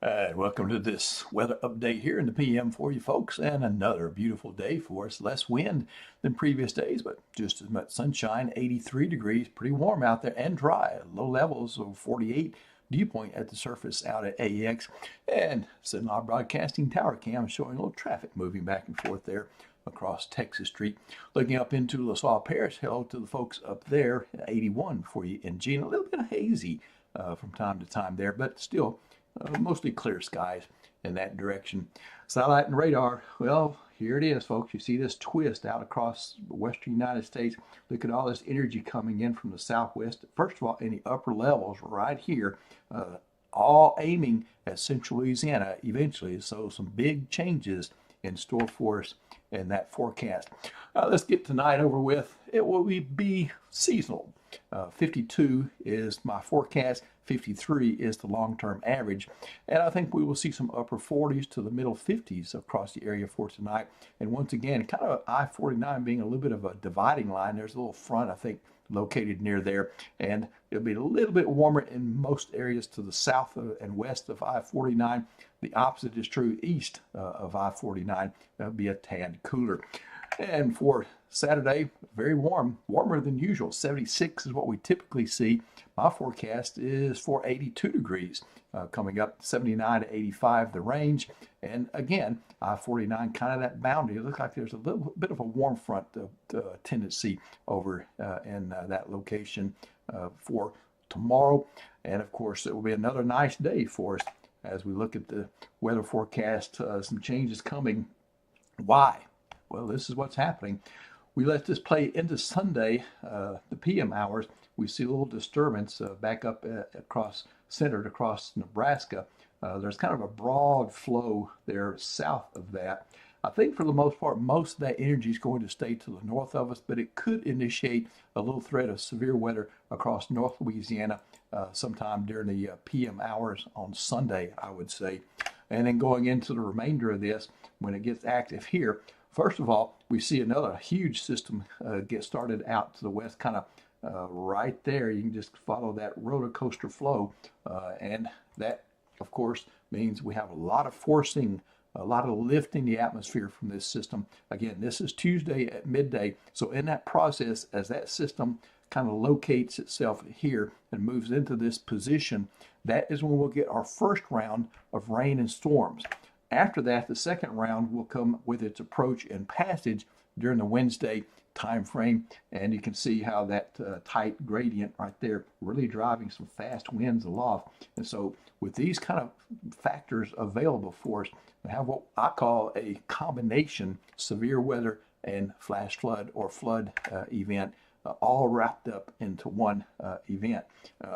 Welcome to this weather update here in the PM for you folks, and another beautiful day for us. Less wind than previous days, but just as much sunshine. 83 degrees, pretty warm out there and dry. Low levels of 48. Dew point at the surface out at AEX, and sitting on our broadcasting tower cam showing a little traffic moving back and forth there across Texas Street. Looking up into LaSalle Parish, hello to the folks up there, 81 for you in Gene. A little bit of hazy from time to time there, but still mostly clear skies in that direction. Satellite and radar, well, here it is, folks. You see this twist out across the western United States. Look at all this energy coming in from the southwest. First of all, in the upper levels right here, all aiming at central Louisiana eventually. So some big changes in store for us in that forecast. Let's get tonight over with. It will be seasonal. 52 is my forecast. 53 is the long-term average. And I think we will see some upper 40s to the middle 50s across the area for tonight. And once again, kind of I-49 being a little bit of a dividing line. There's a little front, I think, located near there. And it'll be a little bit warmer in most areas to the south and west of I-49. The opposite is true east of I-49. That'll be a tad cooler. And for Saturday, very warm, warmer than usual. 76 is what we typically see. My forecast is for 82 degrees coming up, 79 to 85 the range. And again, I-49 kind of that boundary. It looks like there's a little bit of a warm front tendency over in that location for tomorrow. And of course, it will be another nice day for us as we look at the weather forecast. Some changes coming. Why? Well, this is what's happening. We let this play into Sunday, the PM hours. We see a little disturbance back up centered across Nebraska. There's kind of a broad flow there south of that. I think for the most part, most of that energy is going to stay to the north of us, but it could initiate a little threat of severe weather across North Louisiana sometime during the PM hours on Sunday, I would say. And then going into the remainder of this, when it gets active here, first of all, we see another huge system get started out to the west, kind of right there. You can just follow that roller coaster flow. And that, of course, means we have a lot of forcing, a lot of lifting the atmosphere from this system. Again, this is Tuesday at midday. So in that process, as that system kind of locates itself here and moves into this position, that is when we'll get our first round of rain and storms. After that, the second round will come with its approach and passage during the Wednesday time frame, and you can see how that tight gradient right there really driving some fast winds aloft. And so with these kind of factors available for us, we have what I call a combination severe weather and flash flood or flood event all wrapped up into one event.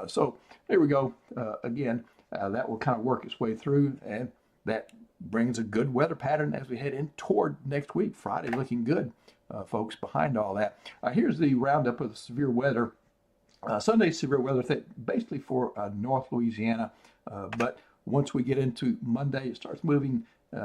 So there we go. Again, that will kind of work its way through, and that brings a good weather pattern as we head in toward next week. Friday looking good, folks, behind all that. Here's the roundup of the severe weather. Sunday's severe weather basically for North Louisiana, but once we get into Monday, it starts moving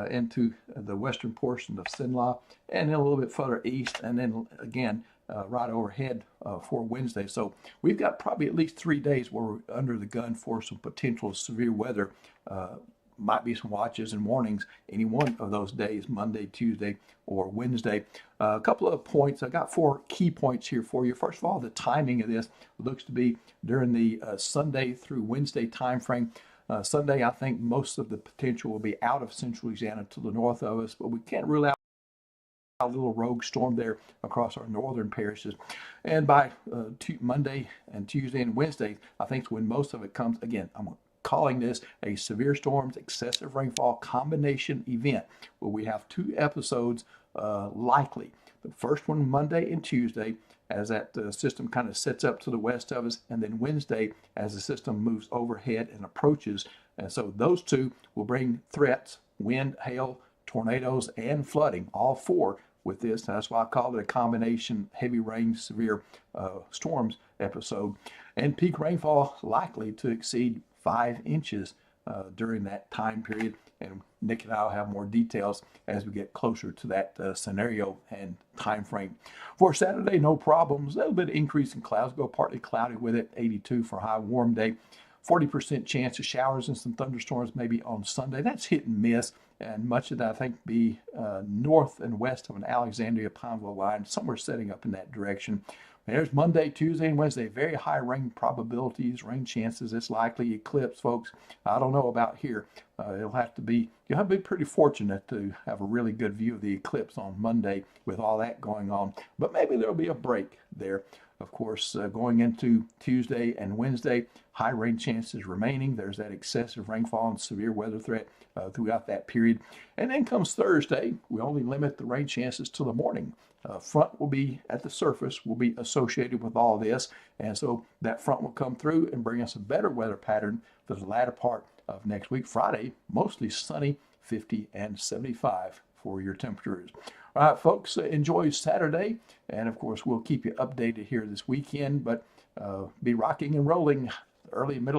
into the western portion of Cenla and then a little bit further east, and then again right overhead for Wednesday. So we've got probably at least 3 days where we're under the gun for some potential severe weather. Might be some watches and warnings any one of those days, Monday, Tuesday, or Wednesday. A couple of points. I got 4 key points here for you. First of all, the timing of this looks to be during the Sunday through Wednesday time frame. Sunday, I think most of the potential will be out of central Louisiana to the north of us, but we can't rule out a little rogue storm there across our northern parishes. And by Monday and Tuesday and Wednesday, I think is when most of it comes. Again, I'm calling this a severe storms, excessive rainfall combination event, where we have 2 episodes likely. The first one Monday and Tuesday as that system kind of sets up to the west of us, and then Wednesday as the system moves overhead and approaches. And so those 2 will bring threats, wind, hail, tornadoes, and flooding, all 4 with this. And that's why I call it a combination heavy rain, severe storms episode. And peak rainfall likely to exceed 5 inches during that time period. And Nick and I will have more details as we get closer to that scenario and time frame. For Saturday, no problems. A little bit of increase in clouds. Go partly cloudy with it. 82 for a high warm day. 40% chance of showers and some thunderstorms maybe on Sunday. That's hit and miss, and much of that I think be north and west of an Alexandria-Pineville line, somewhere setting up in that direction. There's Monday, Tuesday, and Wednesday. Very high rain probabilities, rain chances. It's likely eclipse, folks. I don't know about here. You'll have to be pretty fortunate to have a really good view of the eclipse on Monday with all that going on. But maybe there'll be a break there. Of course, going into Tuesday and Wednesday, high rain chances remaining. There's that excessive rainfall and severe weather threat throughout that period. And then comes Thursday, we only limit the rain chances to the morning. Front will be at the surface, will be associated with all this. And so that front will come through and bring us a better weather pattern for the latter part of next week. Friday, mostly sunny, 50 and 75 for your temperatures. All right, folks, enjoy Saturday. And of course, we'll keep you updated here this weekend, but be rocking and rolling early, middle,